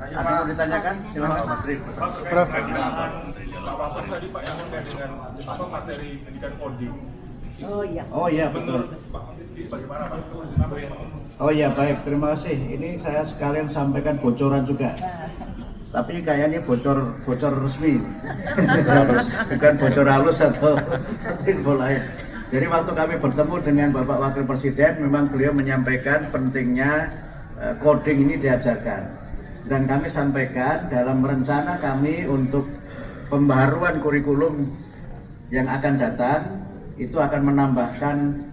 Ada yang mau ditanyakan? Silakan Pak Menteri. Prof. Apa tadi Pak yang terkait dengan apa materi pendidikan coding? Oh iya, betul. Menurut Pak Menteri sendiri bagaimana Pak? Apa yang Oh iya, baik, terima kasih. Ini saya sekalian sampaikan bocoran juga. Tapi kayaknya bocor resmi. Bukan bocor halus atau info lain. Jadi waktu kami bertemu dengan Bapak Wakil Presiden, memang beliau menyampaikan pentingnya coding ini diajarkan. Dan kami sampaikan dalam rencana kami untuk pembaharuan kurikulum yang akan datang, itu akan menambahkan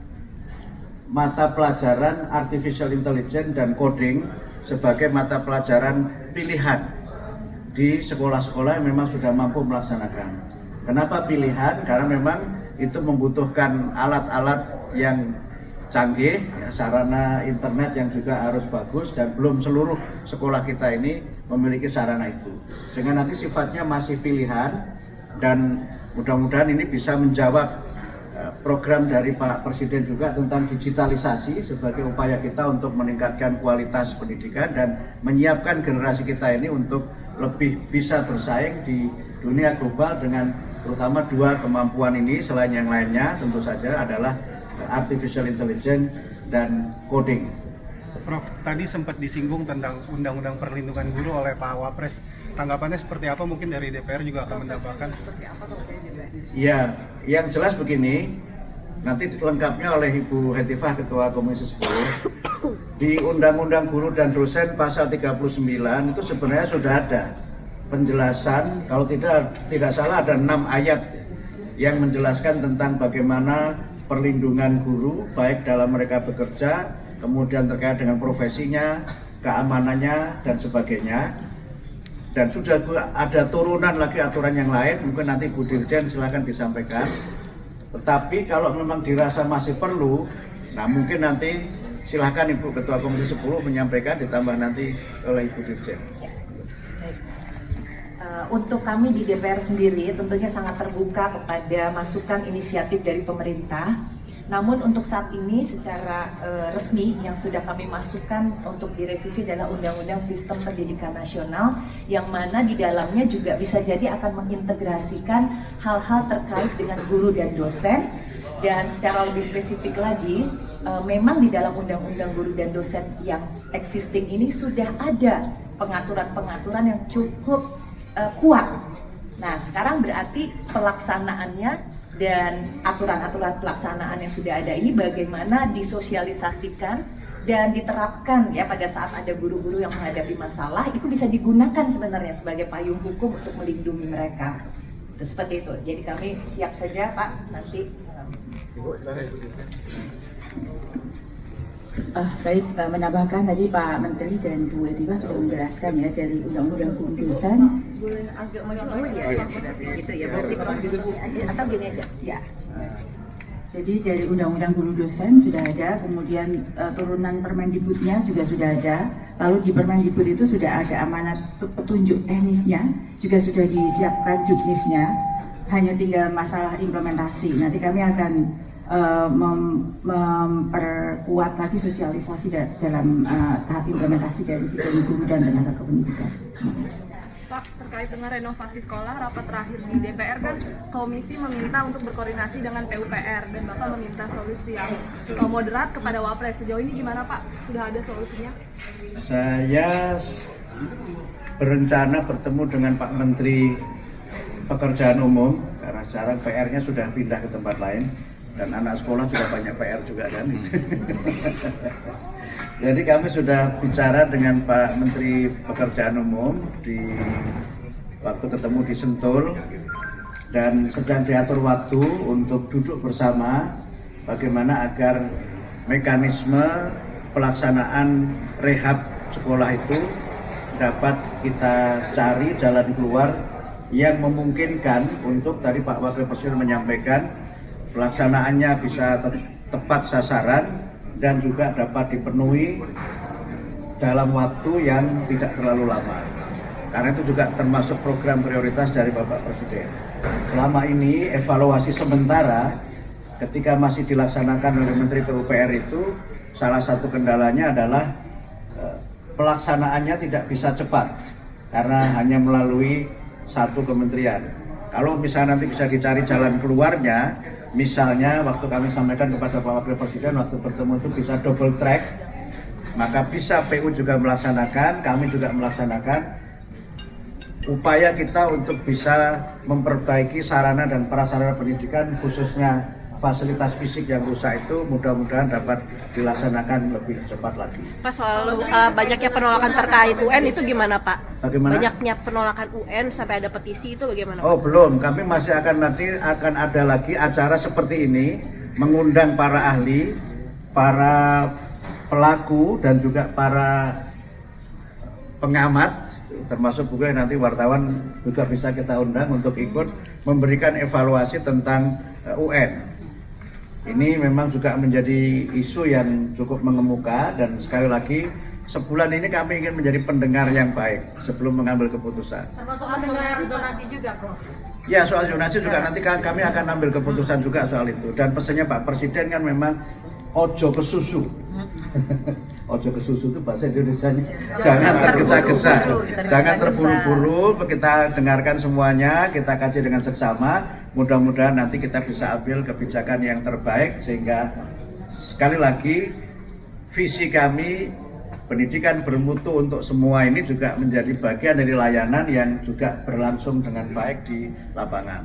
mata pelajaran Artificial Intelligence dan Coding sebagai mata pelajaran pilihan di sekolah-sekolah yang memang sudah mampu melaksanakan. Kenapa pilihan? Karena memang itu membutuhkan alat-alat yang canggih, sarana internet yang juga harus bagus, dan belum seluruh sekolah kita ini memiliki sarana itu. Sehingga nanti sifatnya masih pilihan, dan mudah-mudahan ini bisa menjawab program dari Pak Presiden juga tentang digitalisasi sebagai upaya kita untuk meningkatkan kualitas pendidikan dan menyiapkan generasi kita ini untuk lebih bisa bersaing di dunia global dengan terutama dua kemampuan ini. Selain yang lainnya tentu saja adalah Artificial Intelligence dan Coding. Prof, tadi sempat disinggung tentang Undang-Undang Perlindungan Guru oleh Pak Wapres. Tanggapannya seperti apa? Mungkin dari DPR juga akan mendapatkan. Ya, yang jelas begini, nanti lengkapnya oleh Ibu Hetifah, Ketua Komisi 10. Di Undang-Undang Guru dan Dosen pasal 39 itu sebenarnya sudah ada penjelasan, kalau tidak salah ada 6 ayat yang menjelaskan tentang bagaimana perlindungan guru baik dalam mereka bekerja, kemudian terkait dengan profesinya, keamanannya dan sebagainya. Dan sudah ada turunan lagi aturan yang lain, mungkin nanti Bu Dirjen silakan disampaikan. Tetapi kalau memang dirasa masih perlu, nah mungkin nanti silakan Ibu Ketua Komisi 10 menyampaikan, ditambah nanti oleh Ibu Dirjen. Untuk kami di DPR sendiri tentunya sangat terbuka kepada masukan inisiatif dari pemerintah. Namun untuk saat ini secara resmi yang sudah kami masukkan untuk direvisi adalah Undang-Undang Sistem Pendidikan Nasional, yang mana di dalamnya juga bisa jadi akan mengintegrasikan hal-hal terkait dengan guru dan dosen. Dan secara lebih spesifik lagi, memang di dalam Undang-Undang Guru dan Dosen yang existing ini sudah ada pengaturan-pengaturan yang cukup kuat. Nah, sekarang berarti pelaksanaannya dan aturan-aturan pelaksanaan yang sudah ada ini bagaimana disosialisasikan dan diterapkan ya pada saat ada guru-guru yang menghadapi masalah, itu bisa digunakan sebenarnya sebagai payung hukum untuk melindungi mereka. Seperti itu. Jadi kami siap saja Pak nanti. Baik, menambahkan tadi Pak Menteri dan Bu Hetifah sudah menjelaskan ya dari Undang-Undang Guru Dosen. Boleh agak menambah ya, gitu ya, berarti atau gini aja. Ya. Jadi dari Undang-Undang Guru Dosen sudah ada, kemudian turunan Permendikbudnya juga sudah ada. Lalu di Permendikbud itu sudah ada amanat petunjuk teknisnya, juga sudah disiapkan juknisnya. Hanya tinggal masalah implementasi. Nanti kami akan memperkuat lagi sosialisasi dalam tahap implementasi dari bidang guru dan tenaga kependidikan. Terima kasih. Pak, terkait dengan renovasi sekolah, rapat terakhir di DPR kan komisi meminta untuk berkoordinasi dengan PUPR dan Bapak meminta solusi yang moderat kepada Wapres. Sejauh ini gimana Pak? Sudah ada solusinya? Saya berencana bertemu dengan Pak Menteri Pekerjaan Umum, karena sekarang PR-nya sudah pindah ke tempat lain dan anak sekolah sudah banyak PR juga kan. Jadi kami sudah bicara dengan Pak Menteri Pekerjaan Umum di waktu ketemu di Sentul, dan sedang diatur waktu untuk duduk bersama bagaimana agar mekanisme pelaksanaan rehab sekolah itu dapat kita cari jalan keluar yang memungkinkan untuk, tadi Pak Wakil Presiden menyampaikan, pelaksanaannya bisa tepat sasaran dan juga dapat dipenuhi dalam waktu yang tidak terlalu lama. Karena itu juga termasuk program prioritas dari Bapak Presiden. Selama ini evaluasi sementara ketika masih dilaksanakan oleh Menteri PUPR itu, salah satu kendalanya adalah pelaksanaannya tidak bisa cepat. karena hanya melalui satu kementerian. Kalau misalnya nanti bisa dicari jalan keluarnya, misalnya waktu kami sampaikan kepada Pak Wakil Presiden waktu bertemu itu bisa double track, maka bisa PU juga melaksanakan, kami juga melaksanakan. Upaya kita untuk bisa memperbaiki sarana dan prasarana pendidikan, khususnya fasilitas fisik yang rusak itu, mudah-mudahan dapat dilaksanakan lebih cepat lagi. Pak, soal banyaknya penolakan terkait UN itu gimana Pak? Bagaimana? Banyaknya penolakan UN sampai ada petisi itu bagaimana Pak? Oh belum, kami masih nanti akan ada lagi acara seperti ini, mengundang para ahli, para pelaku dan juga para pengamat, termasuk juga nanti wartawan juga bisa kita undang untuk ikut memberikan evaluasi tentang UN. Ini memang juga menjadi isu yang cukup mengemuka, dan sekali lagi sebulan ini kami ingin menjadi pendengar yang baik sebelum mengambil keputusan. Termasuk mendengar zonasi juga, Prof? Ya, soal zonasi juga nanti kami akan ambil keputusan juga soal itu. Dan pesannya Pak Presiden kan memang ojo ke susu. Ojo ke susu itu bahasa Indonesia. Jangan tergesa-gesa, jangan terburu-buru. Kita dengarkan semuanya, kita kaji dengan seksama. Mudah-mudahan nanti kita bisa ambil kebijakan yang terbaik, sehingga sekali lagi visi kami pendidikan bermutu untuk semua ini juga menjadi bagian dari layanan yang juga berlangsung dengan baik di lapangan.